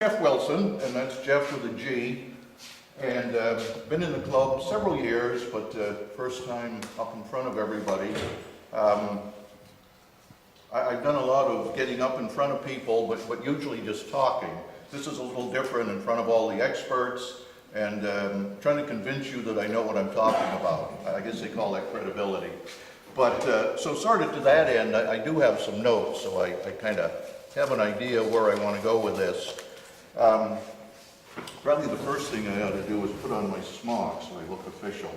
Geoff Wilson, and that's Geoff with a G, and been in the club several years, but first time up in front of everybody. I've done a lot of getting up in front of people, but usually just talking. This is a little different in front of all the experts, and trying to convince you that I know what I'm talking about. I guess they call that credibility. But so sort of to that end, I do have some notes, so I kind of have an idea where I want to go with this. Probably the first thing I ought to do is put on my smock so I look official.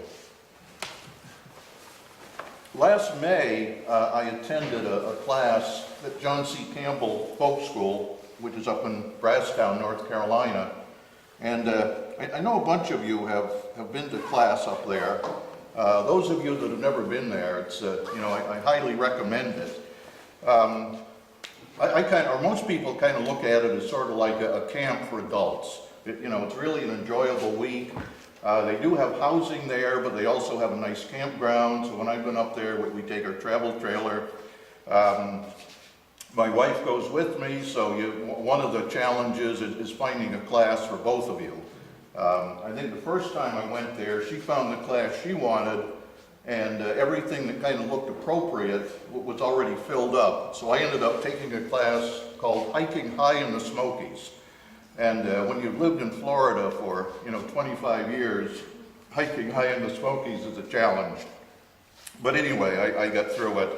Last May, I attended a class at John C. Campbell Folk School, which is up in Brasstown, North Carolina. And I know a bunch of you have been to class up there. Those of you that have never been there, it's I highly recommend it. Most people kind of look at it as sort of like a camp for adults. It's really an enjoyable week. They do have housing there, but they also have a nice campground. So when I've been up there, we take our travel trailer. My wife goes with me, so one of the challenges is finding a class for both of you. I think the first time I went there, she found the class she wanted, and everything that kind of looked appropriate was already filled up. So I ended up taking a class called Hiking High in the Smokies. And when you've lived in Florida for 25 years, hiking high in the Smokies is a challenge. But anyway, I got through it.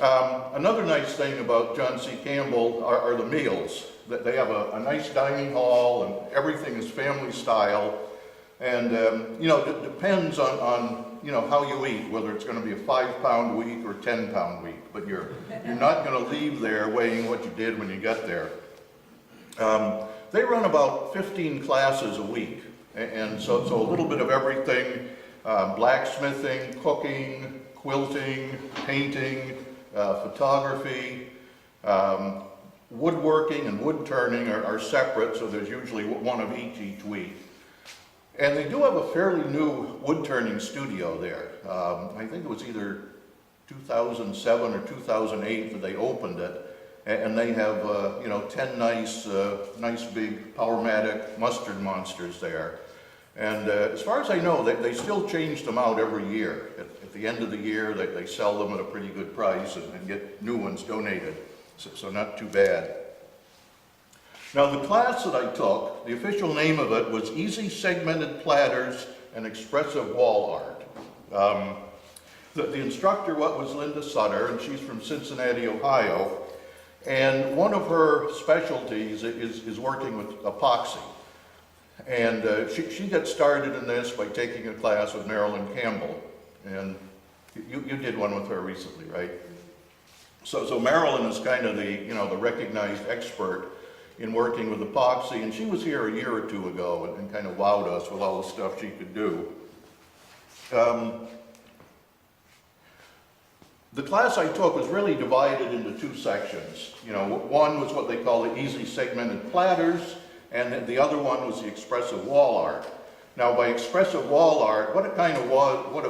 Another nice thing about John C. Campbell are the meals. They have a nice dining hall, and everything is family style. And it depends on how you eat, whether it's going to be a 5-pound week or 10-pound week. But you're not going to leave there weighing what you did when you got there. They run about 15 classes a week, and so a little bit of everything: blacksmithing, cooking, quilting, painting, photography. Woodworking and wood turning are separate, so there's usually one of each week. And they do have a fairly new wood turning studio there. I think it was either 2007 or 2008 that they opened it. And they have 10 nice big Powermatic mustard monsters there. And as far as I know, they still change them out every year. At the end of the year, they sell them at a pretty good price and get new ones donated. So not too bad. Now the class that I took, the official name of it was Easy Segmented Platters and Expressive Wall Art. The instructor was Linda Sutter, and she's from Cincinnati, Ohio. And one of her specialties is working with epoxy. And she got started in this by taking a class with Marilyn Campbell. And you did one with her recently, right? So Marilyn is kind of the recognized expert in working with epoxy, and she was here a year or two ago and kind of wowed us with all the stuff she could do. The class I took was really divided into two sections. One was what they call the easy segmented platters, and the other one was the expressive wall art. Now, by expressive wall art, what it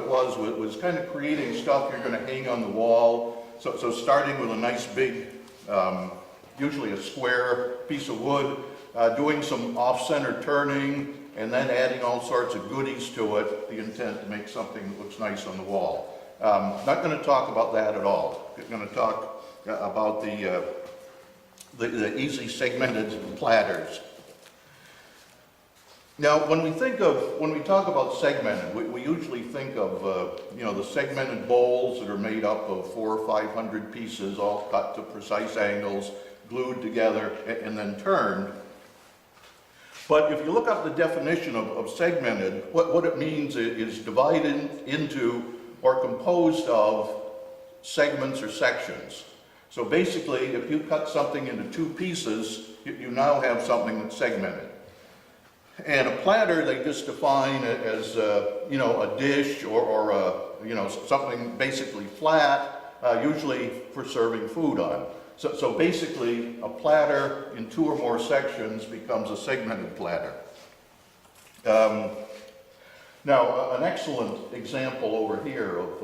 was kind of creating stuff you're going to hang on the wall. So starting with a nice big, usually a square piece of wood, doing some off-center turning, and then adding all sorts of goodies to it, the intent to make something that looks nice on the wall. Not going to talk about that at all. I'm going to talk about the easy segmented platters. Now, when we talk about segmented, we usually think of the segmented bowls that are made up of 400 or 500 pieces, all cut to precise angles, glued together, and then turned. But if you look up the definition of segmented, what it means is divided into or composed of segments or sections. So basically, if you cut something into two pieces, you now have something that's segmented. And a platter, they just define it as a dish or something basically flat, usually for serving food on. So basically, a platter in 2 or more sections becomes a segmented platter. Now, an excellent example over here of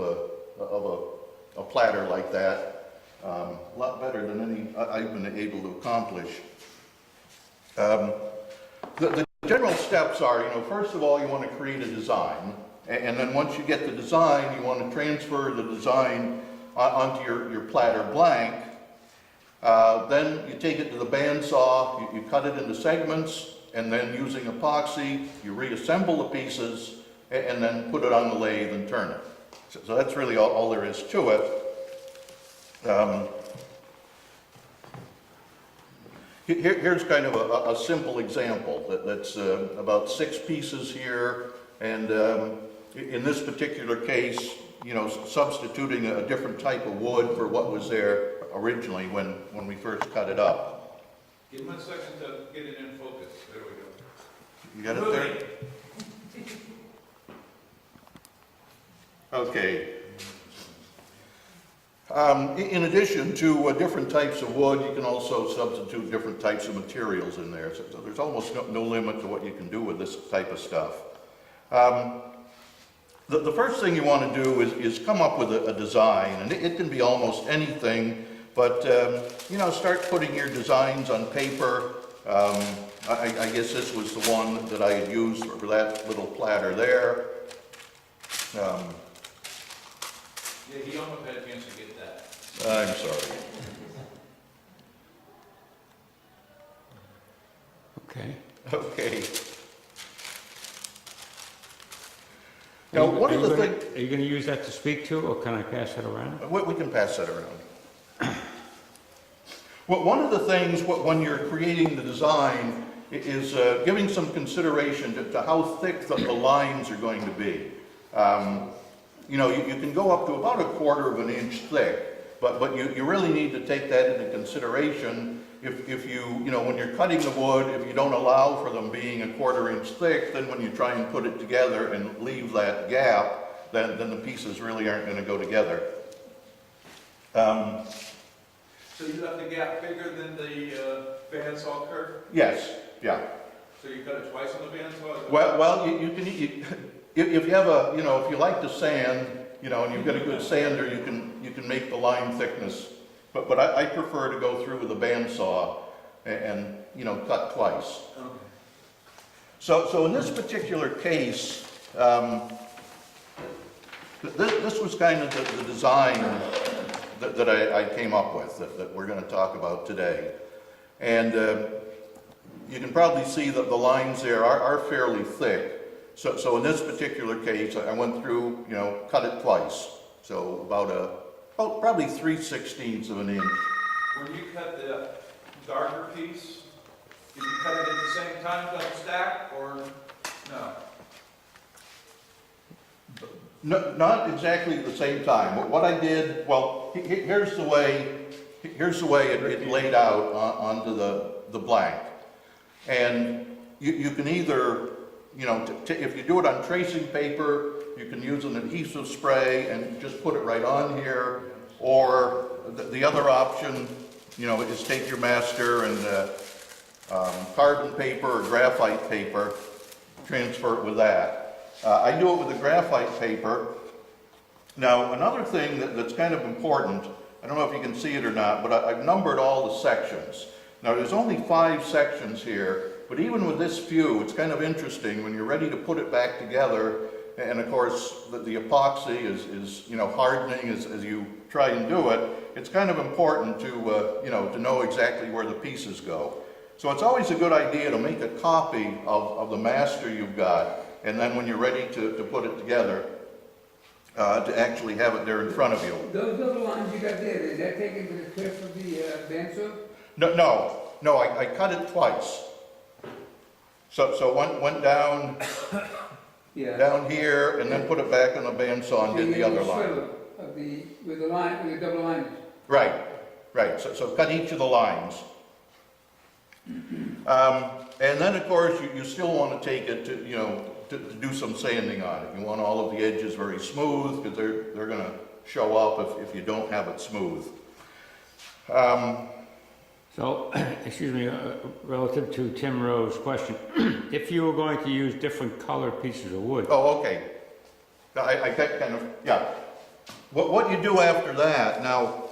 a platter like that, a lot better than any I've been able to accomplish, The general steps are, first of all, you want to create a design, and then once you get the design, you want to transfer the design onto your platter blank. Then you take it to the bandsaw, you cut it into segments, and then using epoxy, you reassemble the pieces, and then put it on the lathe and turn it. So that's really all there is to it. Here's kind of a simple example that's about 6 pieces here, and in this particular case, substituting a different type of wood for what was there originally when we first cut it up. Give him a second to get it in focus. There we go. You got it there? Okay. In addition to different types of wood, you can also substitute different types of materials in there. So there's almost no limit to what you can do with this type of stuff. The first thing you want to do is come up with a design, and it can be almost anything, but start putting your designs on paper. I guess this was the one that I had used for that little platter there. Yeah, he almost had a chance to get that. I'm sorry. Okay. Okay. Now, one of the things... Are you going to use that to speak to, or can I pass it around? We can pass that around. Well, one of the things when you're creating the design is giving some consideration to how thick the lines are going to be. You can go up to about 1/4 of an inch thick, but you really need to take that into consideration. If when you're cutting the wood, if you don't allow for them being 1/4 inch thick, then when you try and put it together and leave that gap, then the pieces really aren't going to go together. So you left the gap bigger than the bandsaw curve? Yes, yeah. So you cut it twice on the bandsaw? Well, you can, if you have if you like to sand, and you've got a good sander, you can make the line thickness. But I prefer to go through with a bandsaw and cut twice. Okay. So in this particular case, this was kind of the design that I came up with that we're going to talk about today. And you can probably see that the lines there are fairly thick. So in this particular case, I went through, cut it twice. So about probably 3/16 of an inch. When you cut the darker piece, did you cut it at the same time on the stack, or no? No, not exactly at the same time. What I did, well, here's the way it laid out onto the blank. And you can either, if you do it on tracing paper, you can use an adhesive spray and just put it right on here. Or the other option, is take your master and carbon paper or graphite paper, transfer it with that. I do it with the graphite paper. Now, another thing that's kind of important, I don't know if you can see it or not, but I've numbered all the sections. Now, there's only 5 sections here, but even with this few, it's kind of interesting when you're ready to put it back together, and of course, the epoxy is hardening as you try and do it. It's kind of important to know exactly where the pieces go. So it's always a good idea to make a copy of the master you've got, and then when you're ready to put it together, to actually have it there in front of you. Those little lines you got there, is that taken to the tip of the bandsaw? No, I cut it twice. So went down down here, and then put it back on the bandsaw and did the other line. With the double lines. Right. So cut each of the lines. And then, of course, you still want to take it to do some sanding on it. You want all of the edges very smooth, because they're going to show up if you don't have it smooth. So, excuse me, relative to Tim Rowe's question, if you were going to use different colored pieces of wood. Oh, okay. I kind of, yeah. What you do after that, now,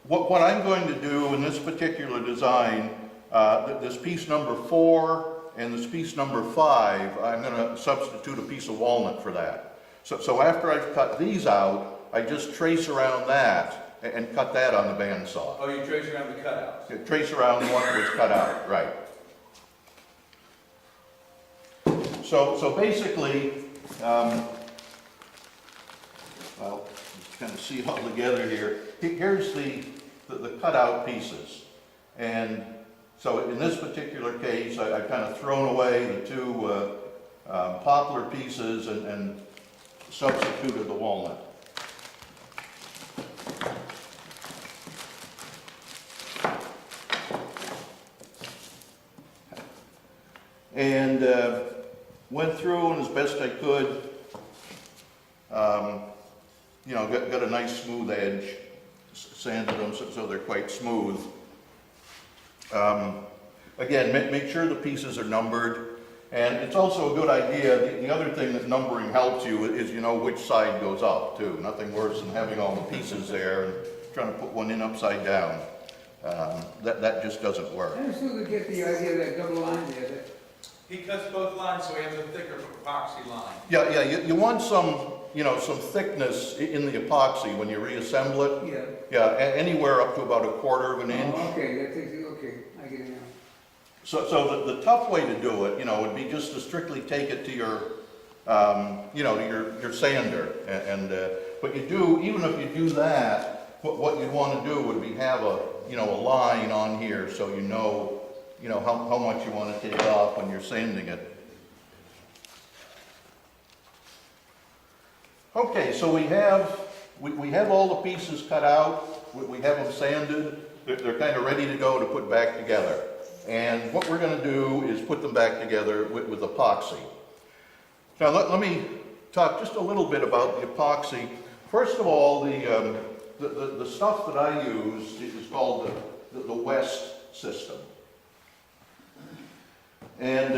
what I'm going to do in this particular design, This piece number 4 and this piece number 5, I'm going to substitute a piece of walnut for that. So after I've cut these out, I just trace around that and cut that on the bandsaw. Oh, you trace around the cutouts? Yeah, trace around the one that was cut out, right. So basically, well, just kind of see it all together here. Here's the cutout pieces. And so in this particular case, I've kind of thrown away the 2 poplar pieces and substituted the walnut. And went through and as best I could, you know, got a nice smooth edge, sanded them so they're quite smooth. Again, make sure the pieces are numbered, and it's also a good idea, the other thing that numbering helps you is you know which side goes up too. Nothing worse than having all the pieces there and trying to put one in upside down. That just doesn't work. I still to get the idea of that double line there. He cuts both lines so he has a thicker epoxy line. Yeah, you want some, you know, some thickness in the epoxy when you reassemble it. Yeah. Yeah, anywhere up to about 1/4 of an inch. Oh, okay, that takes it, okay, I get it now. So the tough way to do it, you know, would be just to strictly take it to your, you know, to your sander. But you do, even if you do that, what you'd want to do would be have a, you know, a line on here so you know how much you want to take off when you're sanding it. Okay, so we have all the pieces cut out. We have them sanded. They're kind of ready to go to put back together. And what we're going to do is put them back together with epoxy. Now let me talk just a little bit about the epoxy. First of all, the stuff that I use is called the West system. And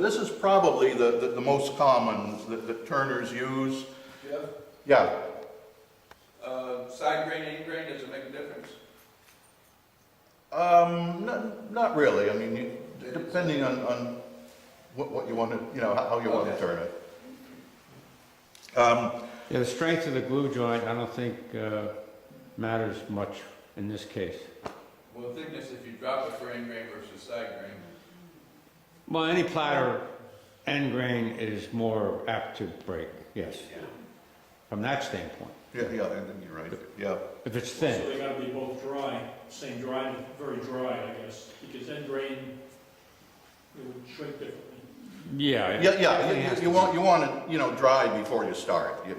this is probably the most common that turners use. Geoff? Yeah. Side grain, end grain, does it make a difference? Not really. I mean, depending on what you want to, you know, how you want to turn it. Yeah, the strength of the glue joint, I don't think matters much in this case. Well, thickness, if you drop it for end grain versus side grain. Well, any platter end grain is more apt to break, yes, from that standpoint. Yeah, I think you're right. Yeah. If it's So thin. they gotta be both dry, same dry, very dry, I guess, because end grain, it would shrink differently. Yeah. Yeah. You want it, you know, dry before you start. You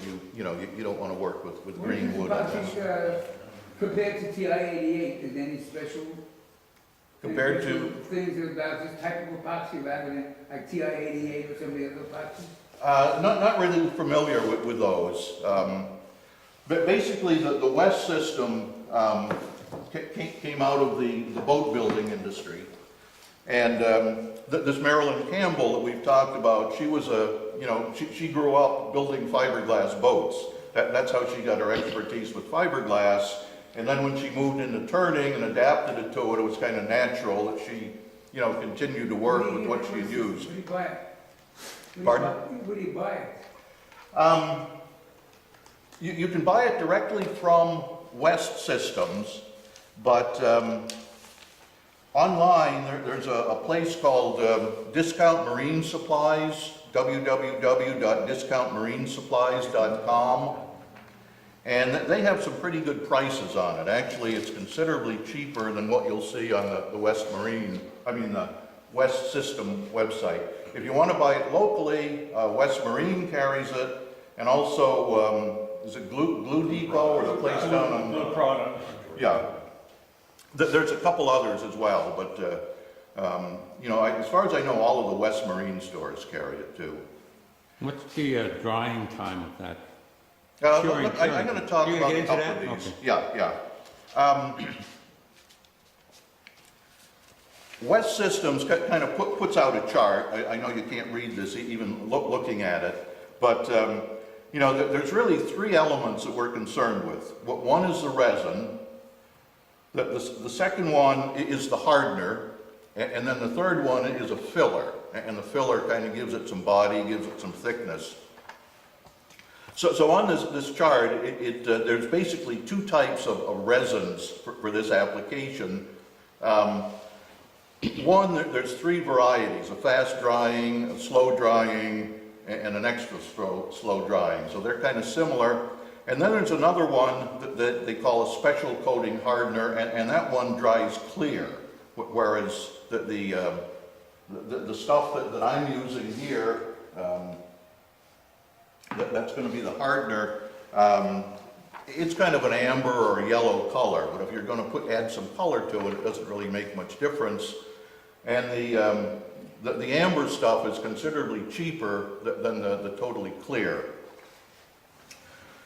don't want to work with green wood. Compared to TI-88, is there any special? Compared to? Things about this type of epoxy rather than like TI-88 or some of the other epoxies? Not really familiar with those. But basically, the West system came out of the boat building industry. And this Marilyn Campbell that we've talked about, she was she grew up building fiberglass boats. That's how she got her expertise with fiberglass. And then when she moved into turning and adapted it to it, it was kind of natural that she, continued to work with what she used. Where do you buy it? Pardon? Where do you buy it? You can buy it directly from West Systems, but online there's a place called Discount Marine Supplies, www.discountmarinesupplies.com, and they have some pretty good prices on it. Actually, it's considerably cheaper than what you'll see on the the West System website. If you want to buy it locally, West Marine carries it, and also, is it Glue Depot or the place down on? Good product. Yeah. There's a couple others as well, but, as far as I know, all of the West Marine stores carry it too. What's the drying time of that? I'm going to talk You about gonna a get couple into of that? these. Okay. Yeah. West Systems kind of puts out a chart. I know you can't read this even looking at it, but there's really three elements that we're concerned with. One is the resin. The second one is the hardener, And then the third one is a filler, and the filler kind of gives it some body, gives it some thickness. So on this chart, there's basically two types of resins for this application. One, there's three varieties: a fast drying, a slow drying, and an extra slow drying. So they're kind of similar. And then there's another one that they call a special coating hardener, and that one dries clear, whereas the stuff that I'm using here, that's going to be the hardener. It's kind of an amber or a yellow color, but if you're going to add some color to it, it doesn't really make much difference. And the amber stuff is considerably cheaper than the totally clear.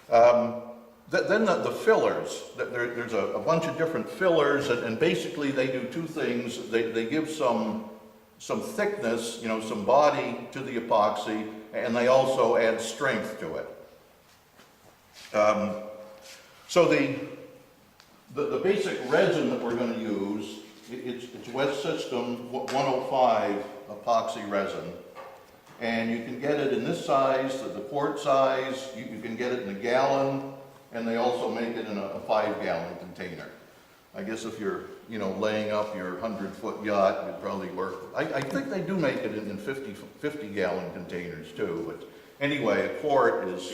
Then the fillers. There's a bunch of different fillers, and basically they do two things. They give some thickness, some body to the epoxy, and they also add strength to it. So the basic resin that we're going to use, it's West System 105 epoxy resin. And you can get it in this size, the quart size, you can get it in a gallon, and they also make it in a 5-gallon container. I guess if you're, laying up your 100-foot yacht, it'd probably work. I think they do make it in 50-gallon containers too, but anyway, a quart is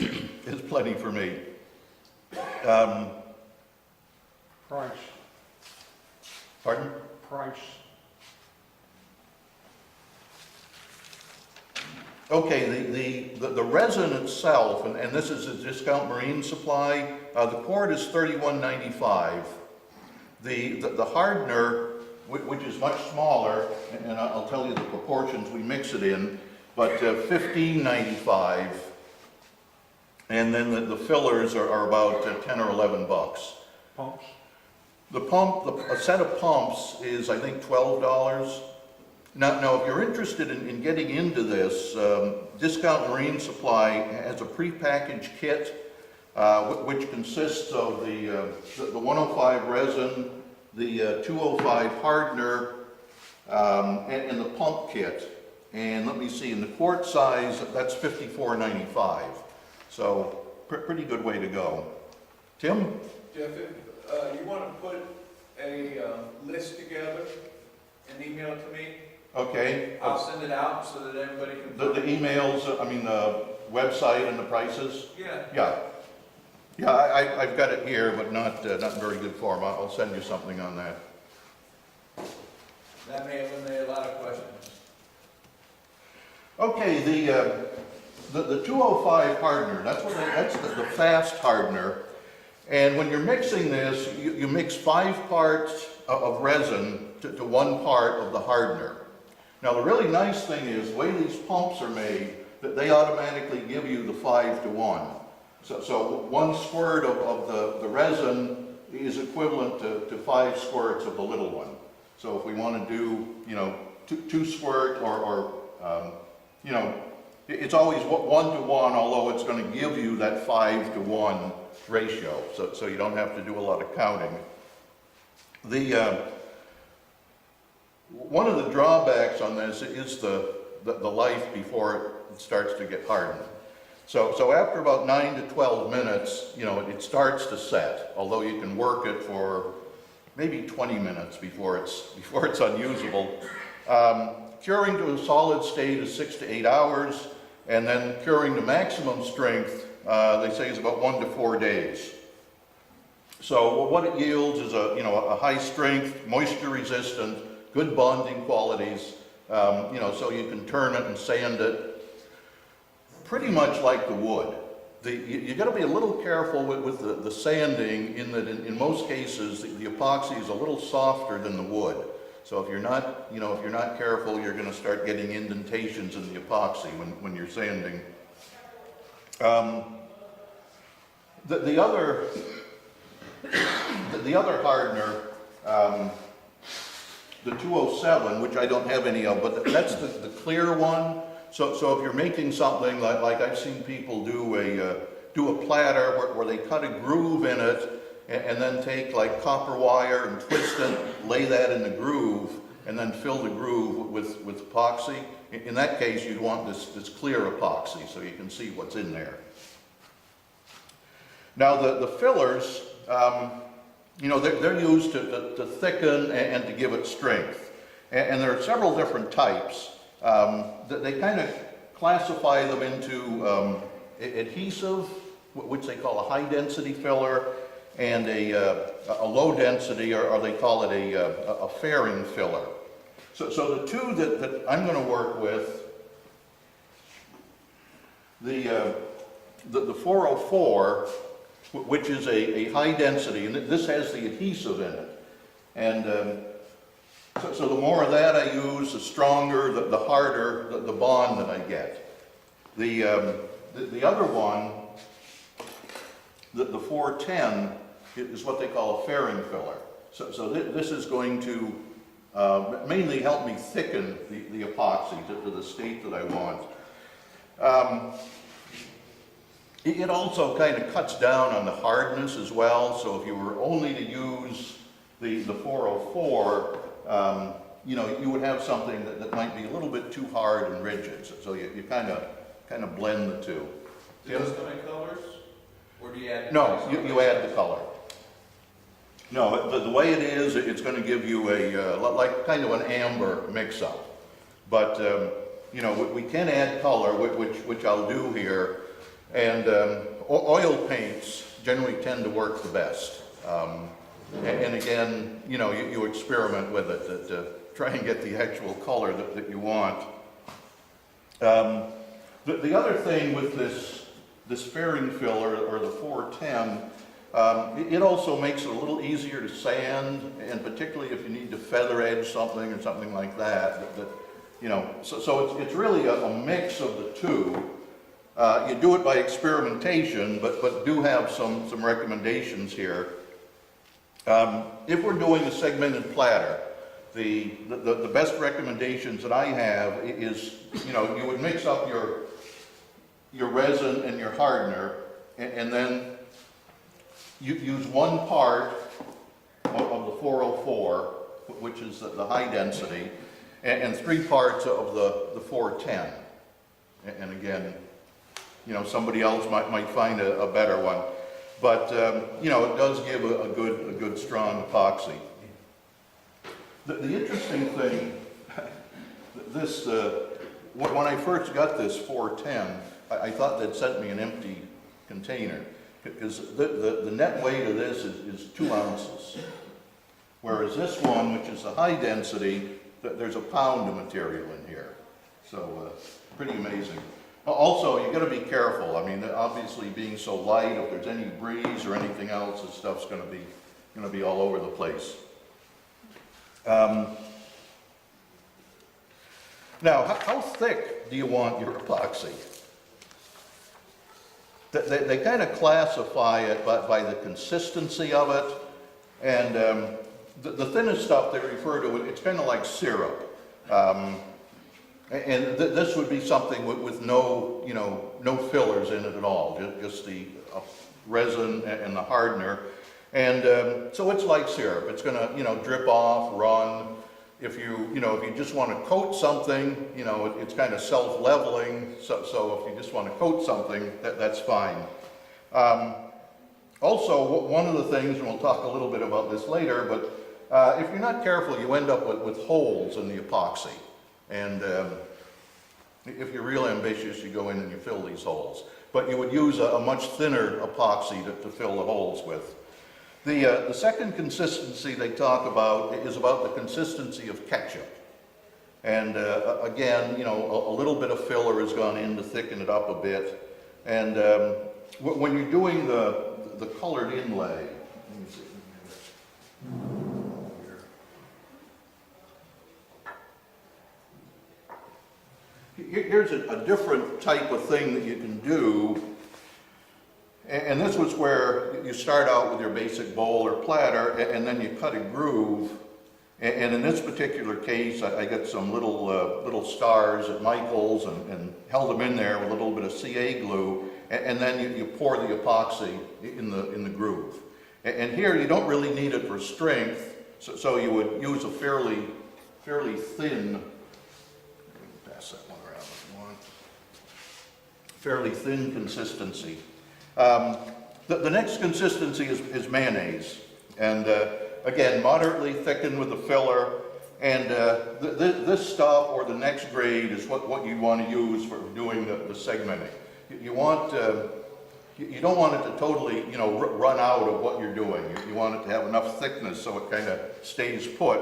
plenty for me. Price. Pardon? Price. Okay, the resin itself, and this is a discount marine supply, the quart is $31.95. The hardener, which is much smaller, and I'll tell you the proportions we mix it in, but $15.95. And then the fillers are about 10 or 11 bucks. Pumps. A set of pumps is, I think, $12. Now, if you're interested in getting into this, Discount Marine Supply has a prepackaged kit, which consists of the 105 resin, the 205 hardener, and the pump kit. And let me see, in the quart size, that's $54.95. So, pretty good way to go. Tim? Geoff, if you want to put a list together and email it to me, Okay. I'll send it out so that everybody can. The emails, the website and the prices? Yeah. Yeah, I've got it here, but not in very good form. I'll send you something on that. That may eliminate a lot of questions. Okay, the 205 hardener, that's the fast hardener. And when you're mixing this, you mix 5 parts of resin to 1 part of the hardener. Now the really nice thing is, the way these pumps are made, that they automatically give you the 5-to-1. So 1 squirt of the resin is equivalent to 5 squirts of the little one. So if we want to do, 2 squirt or it's always 1-to-1, although it's going to give you that 5-to-1 ratio. So you don't have to do a lot of counting. One of the drawbacks on this is the life before it starts to get hardened. So after about 9 to 12 minutes, it starts to set, although you can work it for maybe 20 minutes before it's unusable. Curing to a solid state is 6 to 8 hours, and then curing to maximum strength, they say, is about 1 to 4 days. So what it yields is a high strength, moisture resistant, good bonding qualities, so you can turn it and sand it pretty much like the wood. You got to be a little careful with the sanding, in that in most cases the epoxy is a little softer than the wood. So if you're not careful, you're going to start getting indentations in the epoxy when you're sanding. The other hardener, the 207, which I don't have any of, but that's the clear one. So if you're making something like I've seen people do a platter where they cut a groove in it and then take like copper wire and twist it, lay that in the groove, and then fill the groove with epoxy. In that case, you'd want this clear epoxy so you can see what's in there. Now the fillers, you know, they're used to thicken and to give it strength. And there are several different types. They kind of classify them into adhesive, which they call a high density filler, and a low density, or they call it a fairing filler. So the two that I'm going to work with, the 404, which is a high density, and this has the adhesive in it. And so the more of that I use, the stronger, the harder the bond that I get. The other one, the 410, is what they call a fairing filler. So this is going to mainly help me thicken the epoxy to the state that I want. It also kind of cuts down on the hardness as well. So if you were only to use the 404, you know, you would have something that might be a little bit too hard and rigid. So you kind of blend the two. Do those come in colors? Or do you add? No, you add the color. No, the way it is, it's going to give you a, like kind of an amber mix-up. But, you know, we can add color, which I'll do here. And oil paints generally tend to work the best. And again, you know, you experiment with it to try and get the actual color that you want. The other thing with this fairing filler, or the 410, it also makes it a little easier to sand, and particularly if you need to feather edge something or something like that, you know, so it's really a mix of the two. You do it by experimentation, but do have some recommendations here. If we're doing a segmented platter, the best recommendations that I have is, you know, you would mix up your resin and your hardener, and then you use one part of the 404, which is the high density, and 3 parts of the 410. And again, you know, somebody else might find a better one, but you know, it does give a good strong epoxy. The interesting thing, when I first got this 410, I thought they'd sent me an empty container, because the net weight of this is 2 ounces, whereas this one, which is the high density, there's a pound of material in here. So pretty amazing. Also, you've got to be careful. I mean, obviously being so light, if there's any breeze or anything else, this stuff's going to be all over the place. Now, how thick do you want your epoxy? They kind of classify it by the consistency of it, and the thinnest stuff they refer to, it's kind of like syrup. And this would be something with no, you know, no fillers in it at all, just the resin and the hardener. And so it's like syrup. It's going to, you know, drip off, run. If you just want to coat something, you know, it's kind of self-leveling. So if you just want to coat something, that's fine. Also, one of the things, and we'll talk a little bit about this later, but if you're not careful, you end up with holes in the epoxy. And if you're real ambitious, you go in and you fill these holes. But you would use a much thinner epoxy to fill the holes with. The second consistency they talk about is about the consistency of ketchup. And again, you know, a little bit of filler has gone in to thicken it up a bit. And when you're doing the colored inlay, let me see. Here's a different type of thing that you can do, and this was where you start out with your basic bowl or platter, and then you cut a groove, and in this particular case, I got some little stars at Michael's and held them in there with a little bit of CA glue, and then you pour the epoxy in the groove. And here you don't really need it for strength, so you would use a fairly fairly thin, pass that one around if you want, fairly thin consistency. The next consistency is mayonnaise, and again, moderately thickened with a filler, and this stuff or the next grade is what you want to use for doing the segmenting. You don't want it to totally, run out of what you're doing. You want it to have enough thickness so it kind of stays put.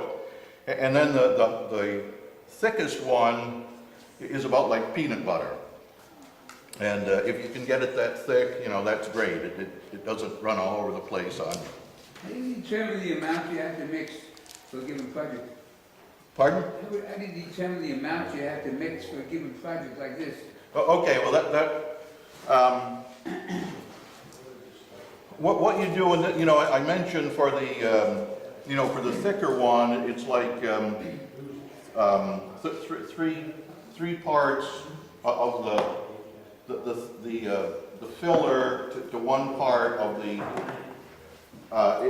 And then the thickest one is about like peanut butter. And if you can get it that thick, that's great. It doesn't run all over the place on you. How do you determine the amount you have to mix for a given project? Pardon? How do you determine the amount you have to mix for a given project like this? Okay, well what you do, and I mentioned for the for the thicker one, it's like three parts of the filler to one part of the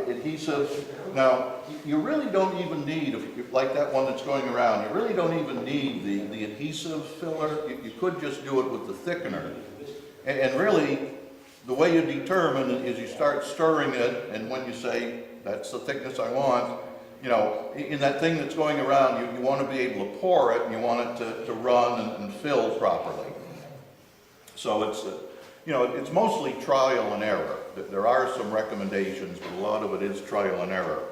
adhesive. Now, you really don't even need, like that one that's going around, you really don't even need the adhesive filler. You could just do it with the thickener. And really, the way you determine it is you start stirring it, and when you say, that's the thickness I want, in that thing that's going around, you want to be able to pour it, and you want it to run and fill properly. So it's mostly trial and error. There are some recommendations, but a lot of it is trial and error.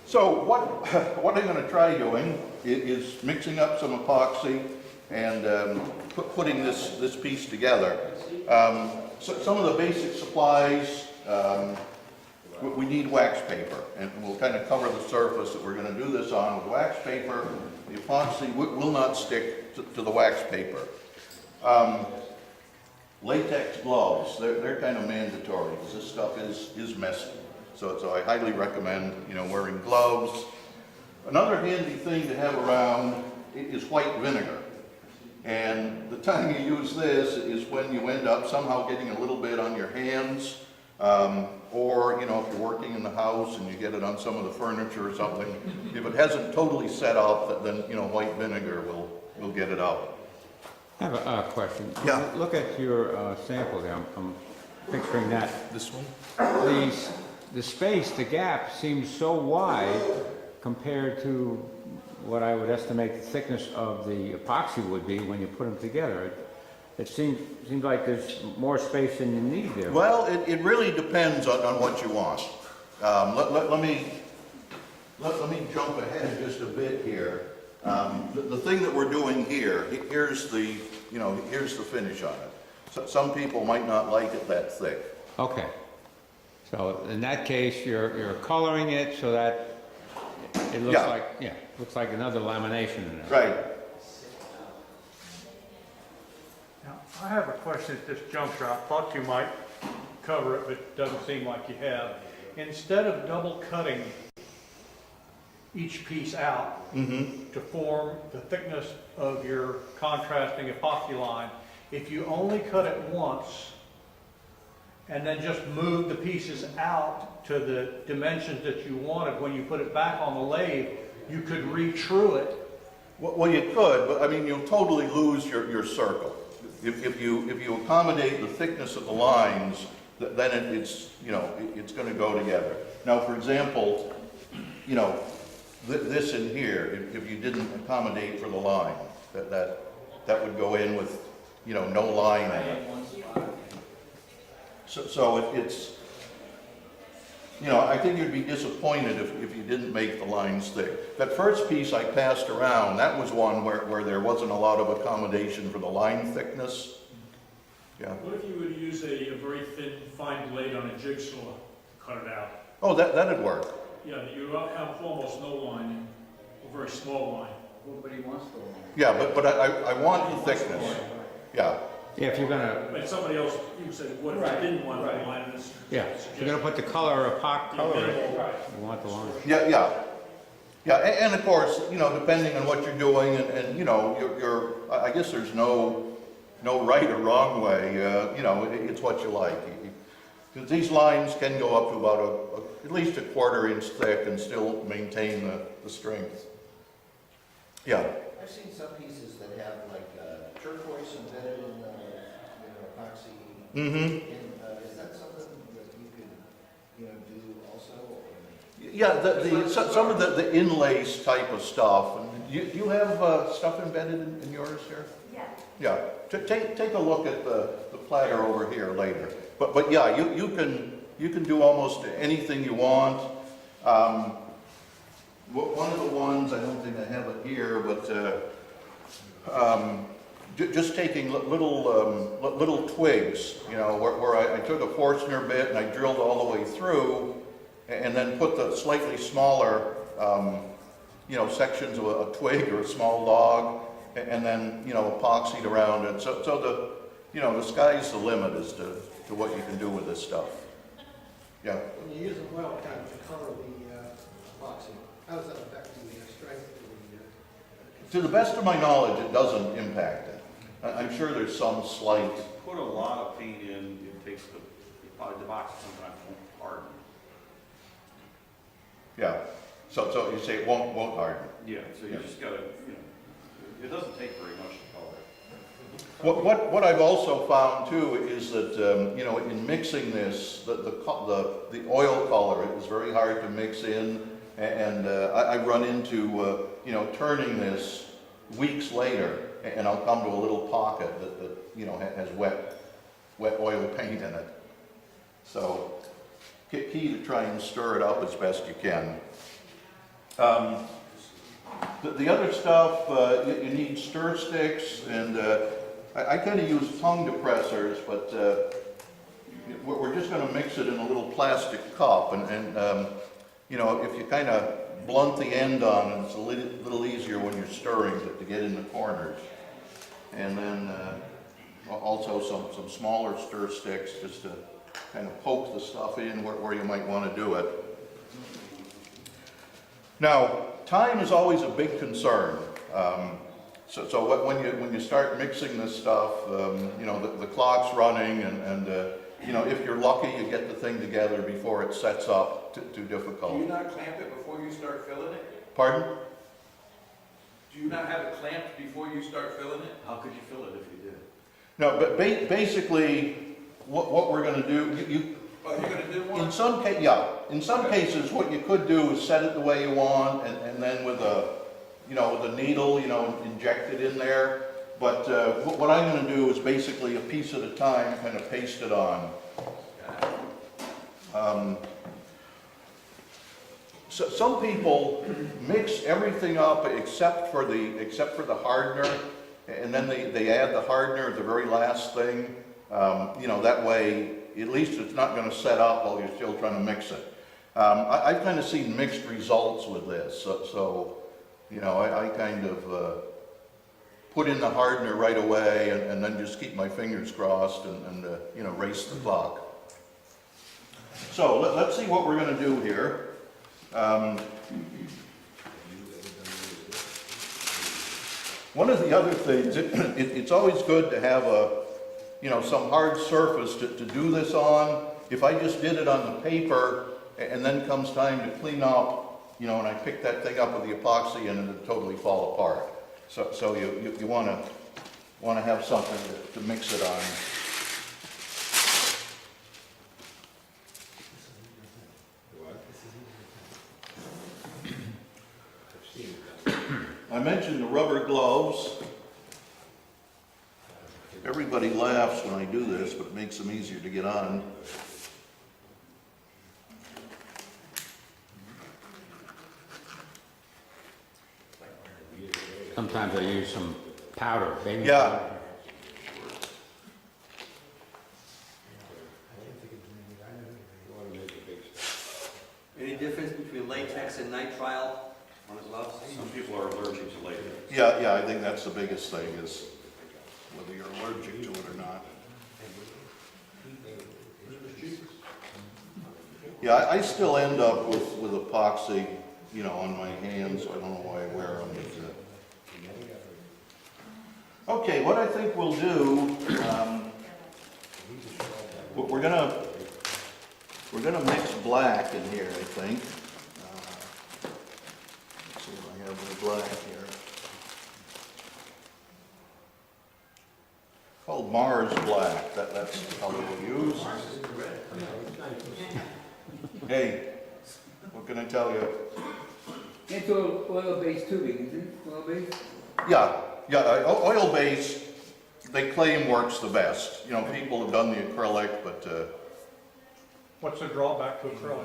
So what I'm going to try doing is mixing up some epoxy and putting this piece together. So some of the basic supplies, we need wax paper, and we'll kind of cover the surface that we're going to do this on with wax paper. The epoxy will not stick to the wax paper. Latex gloves, they're kind of mandatory because this stuff is messy. So I highly recommend wearing gloves. Another handy thing to have around is white vinegar. And the time you use this is when you end up somehow getting a little bit on your hands, or if you're working in the house and you get it on some of the furniture or something. If it hasn't totally set up, then white vinegar will get it out. I have a question. Yeah. Look at your sample there. I'm picturing that. This one? The space, the gap seems so wide compared to what I would estimate the thickness of the epoxy would be when you put them together. It seems like there's more space than you need there. Well, it really depends on what you want. Let me jump ahead just a bit here. The thing that we're doing here, here's the finish on it. So some people might not like it that thick. Okay. So in that case, you're coloring it so that it looks looks like another lamination in there. Right. Now, I have a question at this juncture. I thought you might cover it, but it doesn't seem like you have. Instead of double cutting each piece out to form the thickness of your contrasting epoxy line, if you only cut it once and then just move the pieces out to the dimensions that you wanted, when you put it back on the lathe, you could retrue it. Well, you could, but I mean, you'll totally lose your circle. If you accommodate the thickness of the lines, then it's going to go together. Now, for example, this in here, if you didn't accommodate for the line, that would go in with no line in it. So it's I think you'd be disappointed if you didn't make the lines thick. That first piece I passed around, that was one where there wasn't a lot of accommodation for the line thickness. Yeah. What if you would use a very thin, fine blade on a jigsaw to cut it out? Oh, that'd work. Yeah, you have almost no line, a very small line. Nobody wants the line. Yeah, but I want the thickness. Yeah. Yeah, if you're gonna, But somebody else, you said, what if you didn't want the line? if you're gonna put the color in it, you want the line. Yeah, and of course, depending on what you're doing, and I guess there's no right or wrong way. It's what you like. Because these lines can go up to about at least a 1/4 inch thick and still maintain the strength. Yeah. I've seen some pieces that have like turquoise embedded in epoxy. Mm-hmm. Is that something that you could, do also? Or? Yeah, some of the inlays type of stuff. And you have stuff embedded in yours here? Yeah. Yeah. Take a look at the platter over here later. But yeah, you can do almost anything you want. One of the ones, I don't think I have it here, but just taking little twigs, where I took a Forstner bit and I drilled all the way through, and then put the slightly smaller, sections of a twig or a small log, and then, epoxied around it. So the sky's the limit as to what you can do with this stuff. Yeah. When you use an oil paint to cover the epoxy, how does that affect the strength of the? To the best of my knowledge, it doesn't impact it. I'm sure there's some slight. Put a lot of paint in, it takes the box sometimes won't harden. Yeah. So you say it won't harden. Yeah, so you just gotta, it doesn't take very much to color. What I've also found too is that in mixing this, the oil color is very hard to mix in, and I run into turning this weeks later, and I'll come to a little pocket that has wet oil paint in it. So key to try and stir it up as best you can. The other stuff, you need stir sticks, and I kind of use tongue depressors, but we're just going to mix it in a little plastic cup, and if you kind of blunt the end on it, it's a little easier when you're stirring to get in the corners. And then also some smaller stir sticks just to kind of poke the stuff in where you might want to do it. Now, time is always a big concern. So when you start mixing this stuff, the clock's running, and if you're lucky, you get the thing together before it sets up too difficult. Do you not clamp it before you start filling it? Pardon? Do you not have it clamped before you start filling it? How could you fill it if you did? No, but basically, what we're going to do, Oh, you're gonna do one? in some cases, what you could do is set it the way you want, and then with a needle, inject it in there. But what I'm going to do is basically a piece at a time, kind of paste it on. So some people mix everything up except for the hardener, and then they add the hardener at the very last thing. That way, at least it's not going to set up while you're still trying to mix it. I've kind of seen mixed results with this, so I kind of put in the hardener right away, and then just keep my fingers crossed and race the clock. So let's see what we're going to do here. One of the other things, it's always good to have some hard surface to do this on. If I just did it on the paper, and then comes time to clean up, and I pick that thing up with the epoxy, and it'll totally fall apart. So you want to have something to mix it on. I mentioned the rubber gloves. Everybody laughs when I do this, but it makes them easier to get on. Sometimes I use some powder, baby Yeah. powder. Any difference between latex and nitrile on the gloves? Some people are allergic to latex. Yeah, I think that's the biggest thing, is whether you're allergic to it or not. Yeah, I still end up with epoxy, on my hands. I don't know why I wear them. Okay, what I think we'll do, we're gonna We're gonna mix black in here, I think. Let's see if I have any black here. Called Mars Black, that's the color we'll use. Hey, what can I tell you? It's oil-based tubing, isn't it? Oil-based? Yeah, oil-based, they claim works the best. You know, people have done the acrylic, but, What's the drawback to acrylic?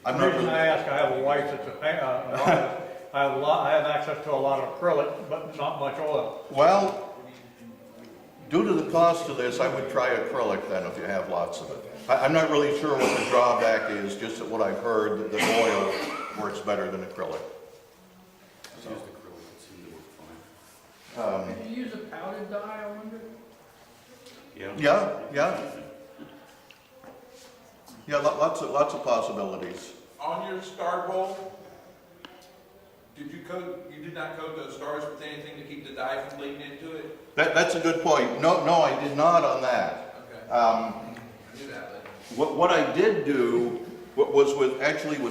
I'm The not reason really- I ask, I have a wife that's an artist. I have access to a lot of acrylic, but not much oil. Well, due to the cost of this, I would try acrylic then if you have lots of it. I'm not really sure what the drawback is, just that what I've heard, that oil works better than acrylic. I've used acrylic, it seemed to work fine. Did you use a powdered dye, I wonder? Yeah, lots of possibilities. On your star bowl, you did not coat those stars with anything to keep the dye from bleeding into it? That's a good point. No, I did not on that. Okay. I knew that, but. What I did do was with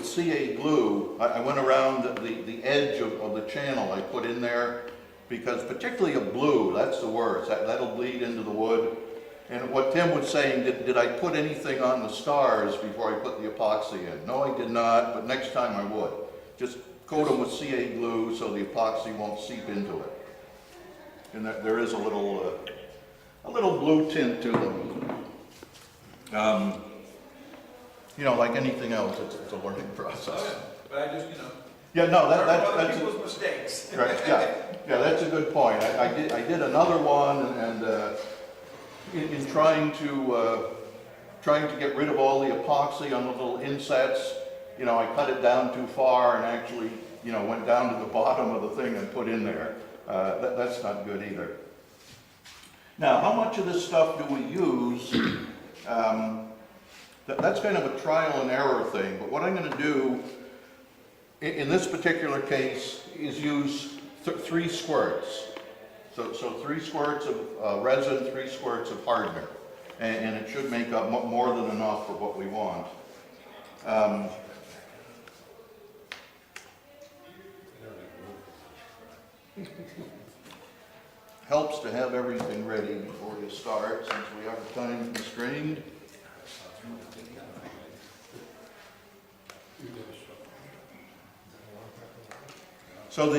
CA glue, I went around the edge of the channel I put in there, because particularly a blue, that's the worst. That'll bleed into the wood. And what Tim was saying, did I put anything on the stars before I put the epoxy in? No, I did not, but next time I would. Just coat them with CA glue so the epoxy won't seep into it. And there is a little blue tint to them. You know, like anything else, it's a learning process. Oh, yeah, but I just, Yeah, no, learn from other that's people's mistakes. right. Yeah, that's a good point. I did another one, and in trying to get rid of all the epoxy on the little insets, you know, I cut it down too far and actually, you know, went down to the bottom of the thing and put in there. That's not good either. Now, how much of this stuff do we use? That's kind of a trial and error thing, but what I'm going to do in this particular case is use 3 squirts. So 3 squirts of resin, 3 squirts of hardener, and it should make up more than enough for what we want. Helps to have everything ready before you start, since we are time constrained. So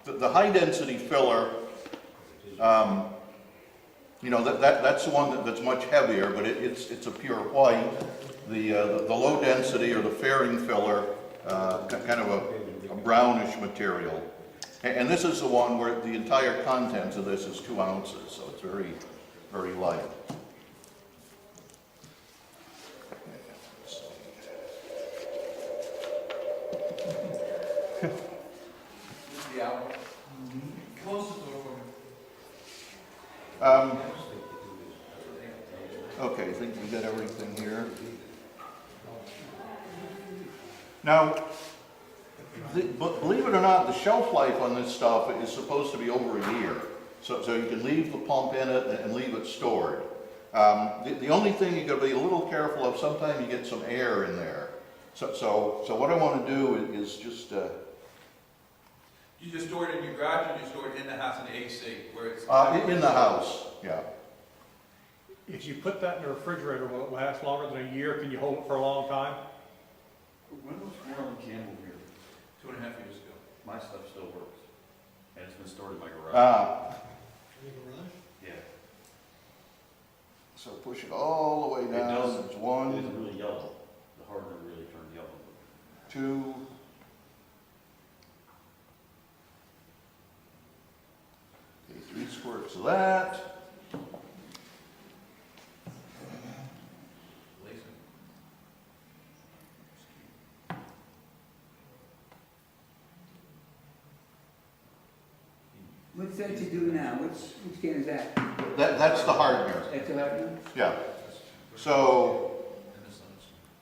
the high density filler, you know, that's the one that's much heavier, but it's a pure white. The low density or the fairing filler, kind of a brownish material. And this is the one where the entire contents of this is 2 ounces, so it's very, very light. The hour. Close the door for me. Okay, I think we got everything here. Now, believe it or not, the shelf life on this stuff is supposed to be over a year. So you can leave the pump in it and leave it stored. The only thing you got to be a little careful of, sometimes you get some air in there. So what I want to do is just... You just store it in your garage, or you store it in the house in the AC, where it's... in the house, yeah. If you put that in the refrigerator, will it last longer than a year? Can you hold it for a long time? When was Marilyn Campbell here? 2.5 years ago. My stuff still works. And it's been stored in my garage. In the garage? Yeah. So push it all the way It down. does. It's 1, It's really yellow. The hardener really turned yellow. 2, 3 squirts of that. What's that you do now? Which can is that? That's the hardener. That's the hardener? Yeah. So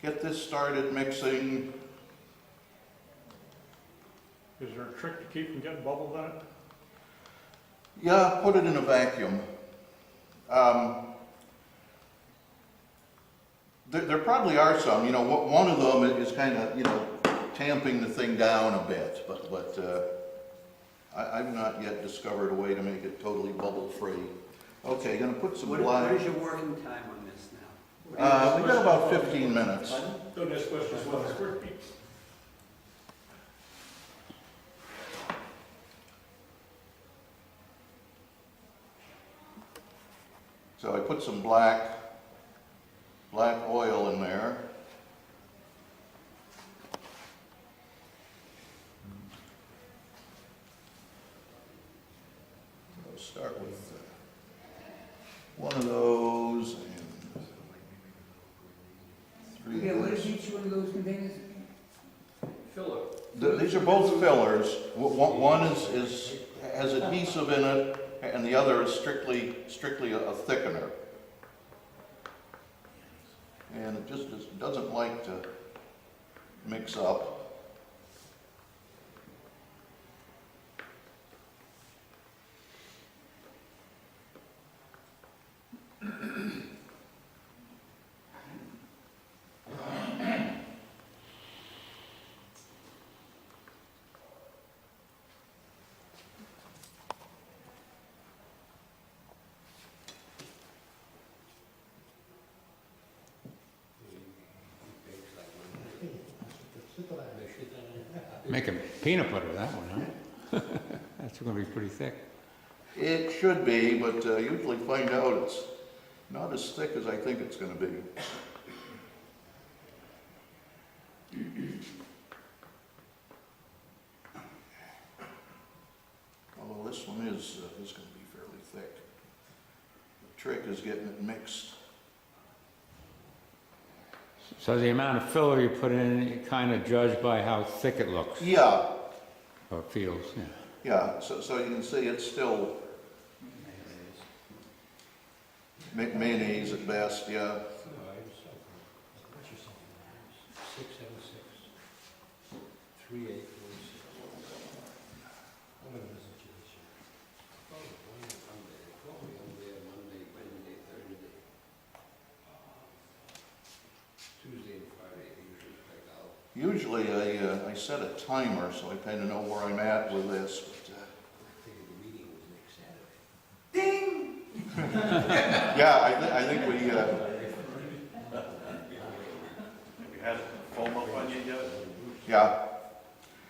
get this started mixing. Is there a trick to keep from getting bubbles in it? Yeah, put it in a vacuum. There probably are some, you know, one of them is kind of, you know, tamping the thing down a bit, but I've not yet discovered a way to make it totally bubble-free. Okay, gonna put some What black. is your working time on this now? We've got about 15 minutes. Don't ask questions while it's working. So I put some black oil in there. I'll start with one of those and three Yeah, of what is those. each one of those containers? Filler. These are both fillers. One has adhesive in it, and the other is strictly a thickener. And it just doesn't like to mix up. Making peanut butter, that one, huh? That's gonna be pretty thick. It should be, but usually find out it's not as thick as I think it's going to be. Although this one is going to be fairly thick. The trick is getting it mixed. So the amount of filler you put in, you kind of judge by how thick it looks Yeah, or feels, yeah. yeah. So you can see it's still mayonnaise at best. Yeah. Usually I set a timer so I kind of know where I'm at with this. But, ding! Yeah, I think we. Have you had it foam up on you yet? Yeah.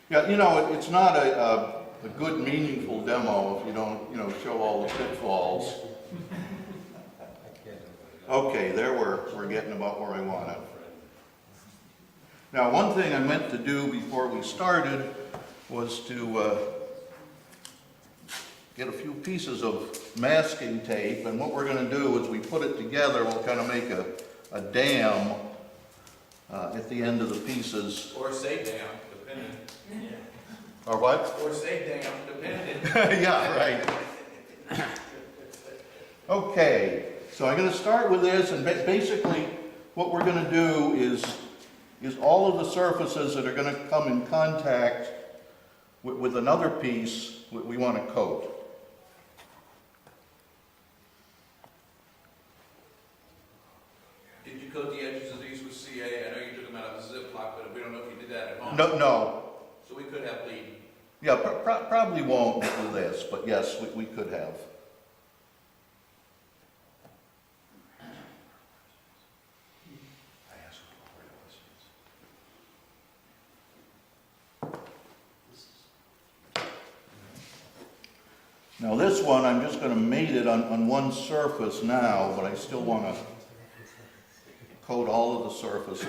Yeah, you know, it's not a good, meaningful demo if you don't, you know, show all the pitfalls. Okay, there we're getting about where I want it. Now, one thing I meant to do before we started was to get a few pieces of masking tape, and what we're going to do is we put it together, we'll kind of make a dam at the end of the pieces. Or say damn, depending. Or what? Or say damn, depending. Yeah, right. Okay, so I'm going to start with this, and basically what we're going to do is all of the surfaces that are going to come in contact with another piece we want to coat. Did you coat the edges of these with CA? I know you took them out of the Ziploc, but we don't know if you did that at home. No. So we could have bleeding. Yeah, probably won't with this, but yes, we could have. Now this one, I'm just going to mate it on one surface now, but I still want to coat all of the surfaces.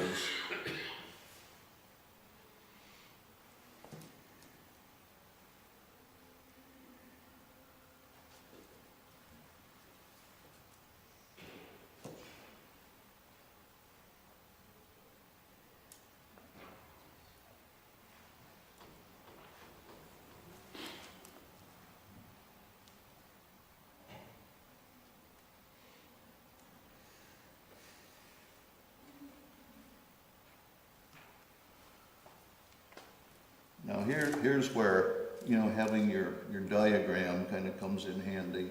Now here's where, you know, having your diagram kind of comes in handy.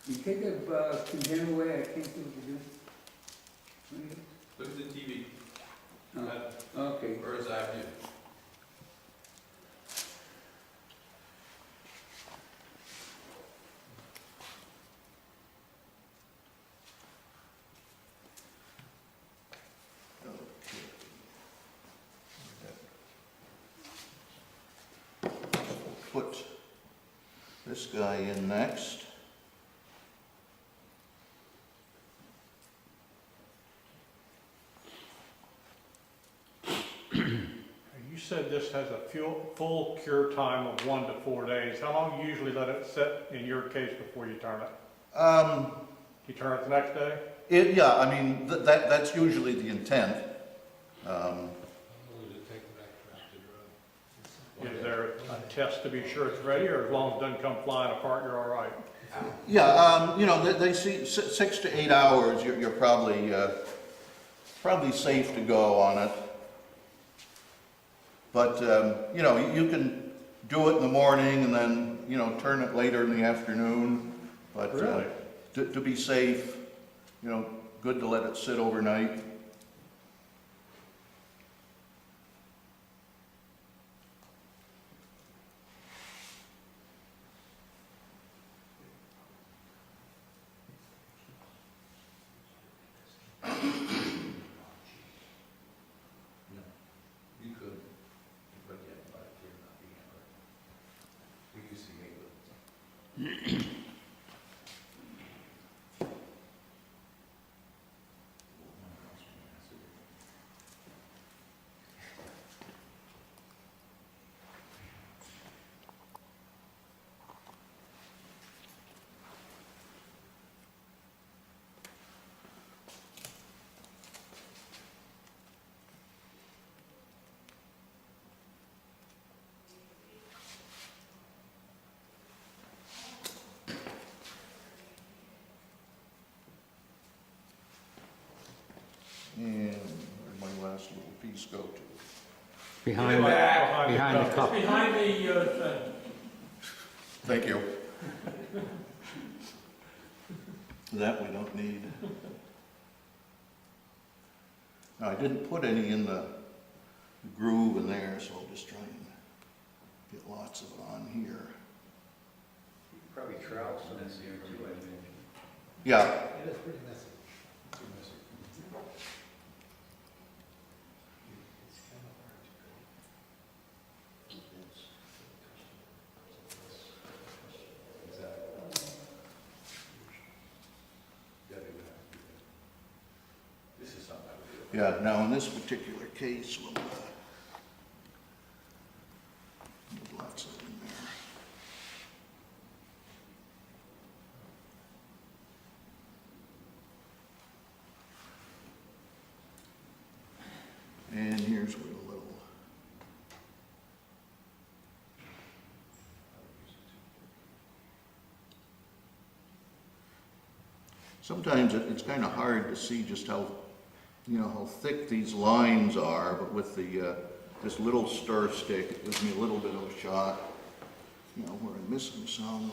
You take a container away, I can't see what you're doing. Look at the TV. Oh, okay. Bird's eye view. Put this guy in next. You said this has a full cure time of 1 to 4 days. How long do you usually let it sit in your case before you turn it? You turn it the next day? Yeah, I mean, that's usually the intent. Is there a test to be sure it's ready, or as long as it doesn't come flying apart, you're all right? Yeah, you know, they see 6 to 8 hours, you're probably, probably safe to go on it. But, you know, you can do it in the morning and then, you know, turn it later in the afternoon. But Really? to be safe, you know, good to let it sit overnight. You could, but yeah, but you're not being able to. We used to make them. And where'd my last little piece go to? Behind the cup. Behind the thing. Thank you. That we don't need. Now, I didn't put any in the groove in there, so I'll just try and get lots of it on here. Probably trowel some this year too, I think. Yeah, It is pretty messy. It's kind of hard This is something I would do. yeah, now in this particular case, we'll, put lots of it in there. And here's where the little, sometimes it's kind of hard to see just how, you know, how thick these lines are, but with the, this little stir stick, it gives me a little bit of a shot, you know, where I'm missing some.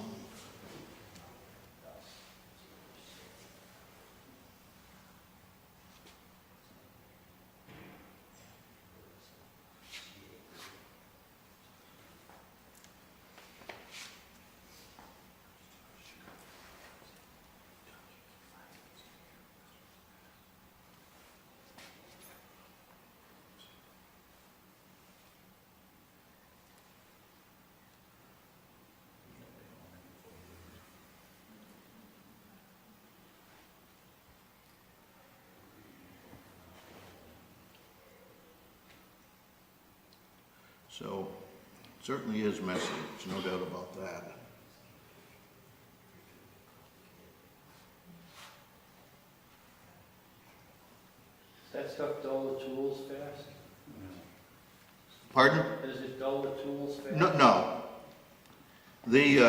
So, it certainly is messy, there's no doubt about that. That stuff dull the tools fast? Pardon? Does it dull the tools fast? No, no. The,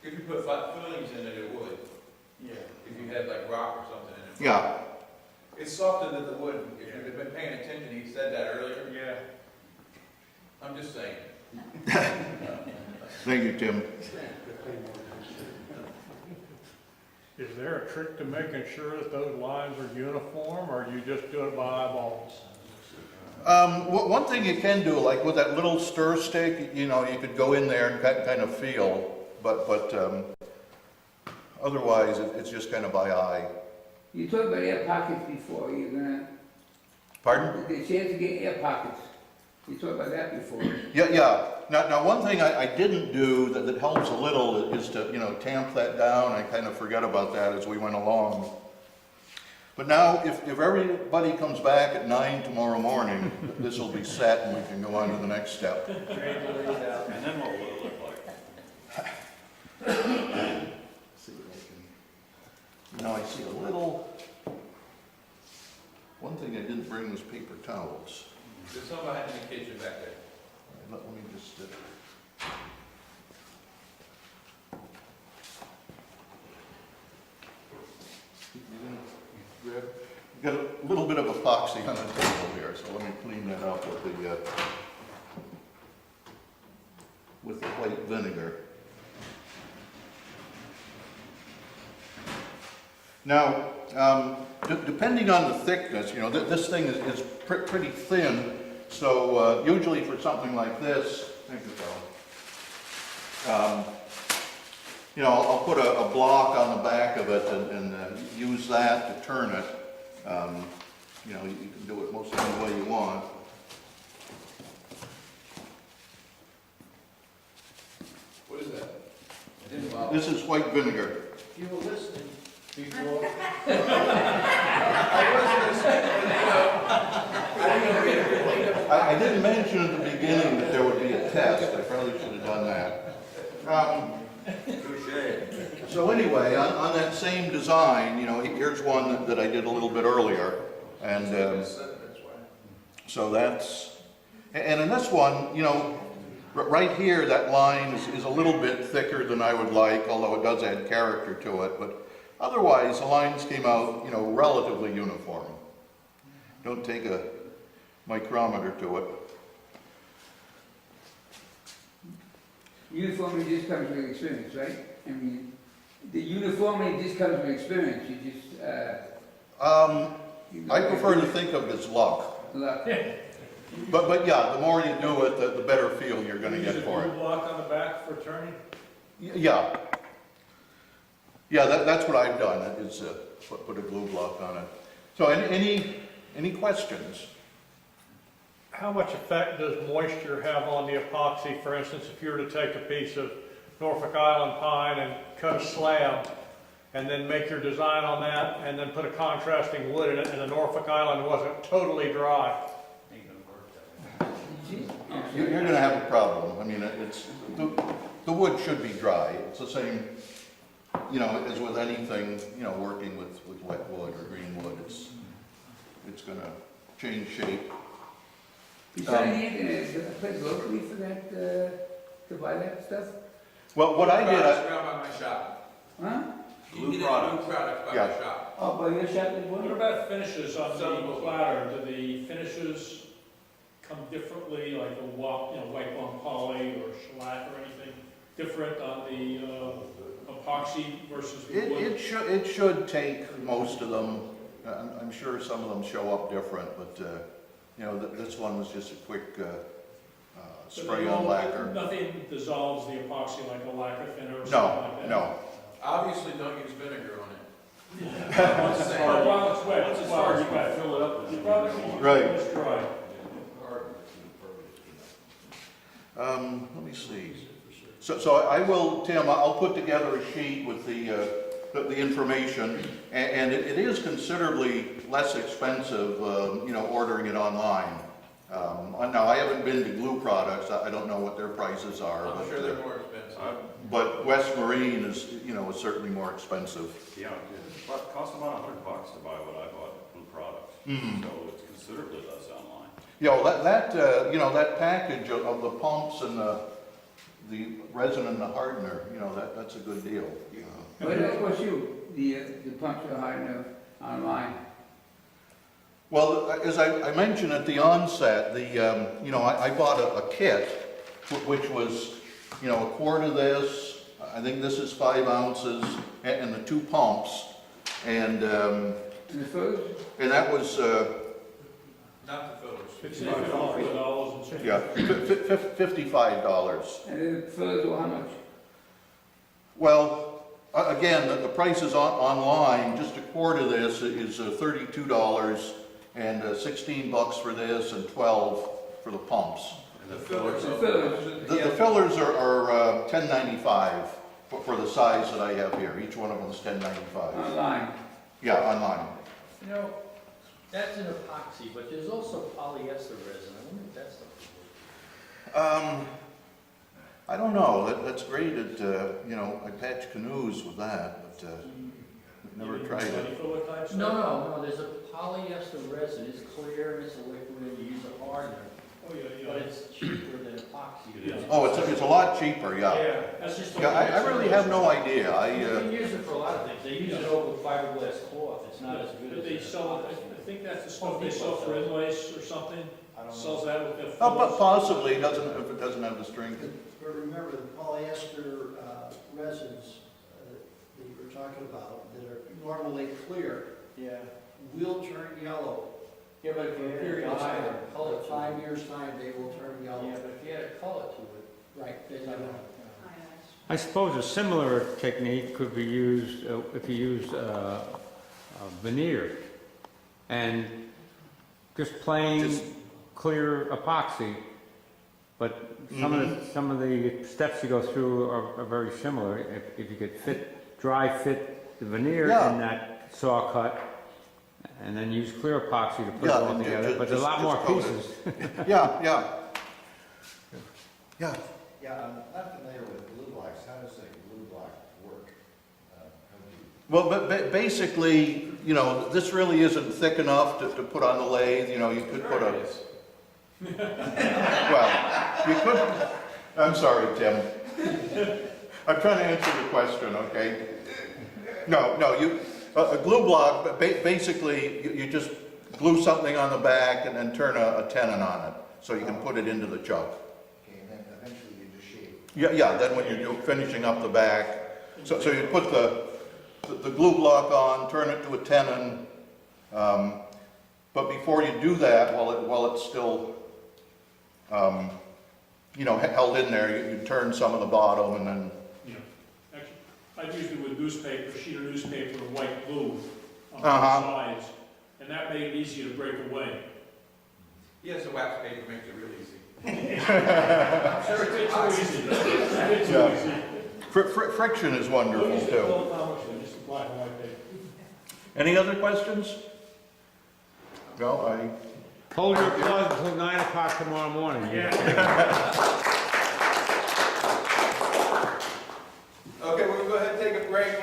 If you put fillings in it, it would. Yeah. If you had like rock or something in it. yeah, It's softer than the wood. If you've been paying attention, he said that earlier. Yeah. I'm just saying. thank you, Tim. Is there a trick to making sure that those lines are uniform, or you just do it by eyeball? One thing you can do, like with that little stir stick, you know, you could go in there and kind of feel, but otherwise it's just kind of by eye. You talked about air pockets before, you're gonna, Pardon? the chance to get air pockets. You talked about that before. Yeah. Now one thing I didn't do that helps a little is to, you know, tamp that down. I kind of forgot about that as we went along. But now, if everybody comes back at 9 tomorrow morning, this will be set and we can go on to the next step. And then what will it look like? See what I can. Now I see a little. One thing I didn't bring was paper towels. There's some behind in the kitchen back there. Let me just. Got a little bit of epoxy on the table here, so let me clean that up with the white vinegar. Now, depending on the thickness, you know, this thing is pretty thin, so usually for something like this, thank you, Carl. You know, I'll put a block on the back of it and use that to turn it. You know, you can do it most any way you want. What is that? I didn't follow. This is white vinegar. You were listening. Before. I wasn't listening, but, you know, I didn't know we had to clean up. I didn't mention at the beginning that there would be a test. I probably should have done that. So anyway, on that same design, you know, here's one that I did a little bit earlier. And so that's, and in this one, you know, right here, that line is a little bit thicker than I would like, although it does add character to it. But otherwise, the lines came out, you know, relatively uniform. Don't take a micrometer to it. Uniformity just comes with experience, right? I mean, the uniformity just comes with experience, you just, I prefer to think of it as luck. luck. But yeah, the more you do it, the better feel you're going to get for it. block on the back for turning? Yeah. Yeah, that's what I've done, is put a glue block on it. So any questions? How much effect does moisture have on the epoxy? For instance, if you were to take a piece of Norfolk Island pine and cut a slab, and then make your design on that, and then put a contrasting wood in it, and the Norfolk Island wasn't totally dry. You're going to have a problem. I mean, the wood should be dry. It's the same, you know, as with anything, you know, working with wet wood or green wood. It's going to change shape. Is there any place locally for that, to buy that stuff? Well, what I did, Products around by my shop. Huh? You can get glue products by Yeah. my shop. Oh, by your shop as well? What about finishes on Some the will. platter? Do the finishes come differently, like a white bond poly or shellac or anything different on the epoxy versus the wood? it should take most of them. I'm sure some of them show up different, but you know, this one was just a quick spray on lacquer. Nothing dissolves the epoxy like a lacquer thinner or something No, like that? no. Obviously, don't use vinegar on it. While it's wet, you gotta fill it up. You probably can Right. use it dry. Let me see. So I will, Tim, I'll put together a sheet with the information, and it is considerably less expensive, you know, ordering it online. Now, I haven't been to Glue Products. I don't know what their prices are. I'm sure they're more expensive. But West Marine is, you know, is certainly more expensive. Yeah, it cost about $100 to buy what I bought at Blue Products. Mhm. So it's considerably less online. You know, that you know, that package of the pumps and the resin and the hardener, you know, that's a good deal. What did that cost you, the pumps are hardener online? Well, as I mentioned at the onset, you know, I bought a kit, which was, you know, a quart of this, I think this is 5 ounces, and the 2 pumps, and And the fillers? that was, Not the fillers. yeah, $55. And then the fillers were how much? Well, again, the prices online, just a quart of this is $32, and $16 for this, and $12 for the pumps. And the fillers. The fillers. The fillers are $10.95 for the size that I have here. Each one of them is $10.95. Online. Yeah, online. You know, that's an epoxy, but there's also polyester resin. I wonder if that's something. I don't know. That's great at, you know, I patch canoes with that, but never tried it. No, there's a polyester resin. It's clear and it's a liquid, you use a hardener. But it's cheaper than epoxy. Oh, it's a lot cheaper, yeah. That's just. Yeah, I really have no idea. You can use it for a lot of things. They use it over fiberglass cloth. It's not as good as. But they sell, I think that's the stuff they sell for inlays or something, sells that with the. Oh, but possibly, if it doesn't have the strength. But remember, the polyester resins that you were talking about, that are normally clear, Yeah. will turn yellow. Yeah, but if you In a period of dye time, or color to it. 5 years' time, they will turn Yeah, yellow. but if you had a color to it. Right, they you do. know, I suppose a similar technique could be used if you use veneer and just plain Just- clear epoxy, but some of the steps you go through are very similar. If you could dry fit the veneer Yeah. in that saw cut, and then use clear epoxy to put it Yeah, all and together, but there's a lot just more coat it. pieces. Yeah. Yeah, I'm not familiar with blue blocks. How does a blue block work? Well, but basically, you know, this really isn't thick enough to put on the lathe. You know, you could put a. Well, you could. I'm sorry, Tim. I'm trying to answer the question. Okay. No. A glue block, but basically, you just glue something on the back and then turn a tenon on it, so you can put it into the chuck. Okay, and then eventually you just shape. Yeah. Then when you're finishing up the back, so you put the glue block on, turn it to a tenon. But before you do that, while it's still, you know, held in there, you turn some of the bottom and then. Yeah, actually, I've used it with newspaper, sheet of newspaper and white glue on both sides, and that made it easy to break away. Yes, the wax paper makes it real easy. Sure, it's so easy. It's so easy. Friction is wonderful Just too. a black and white paper. Any other questions? No, Hold your plug until 9 o'clock tomorrow morning. Okay, we'll go ahead and take a break.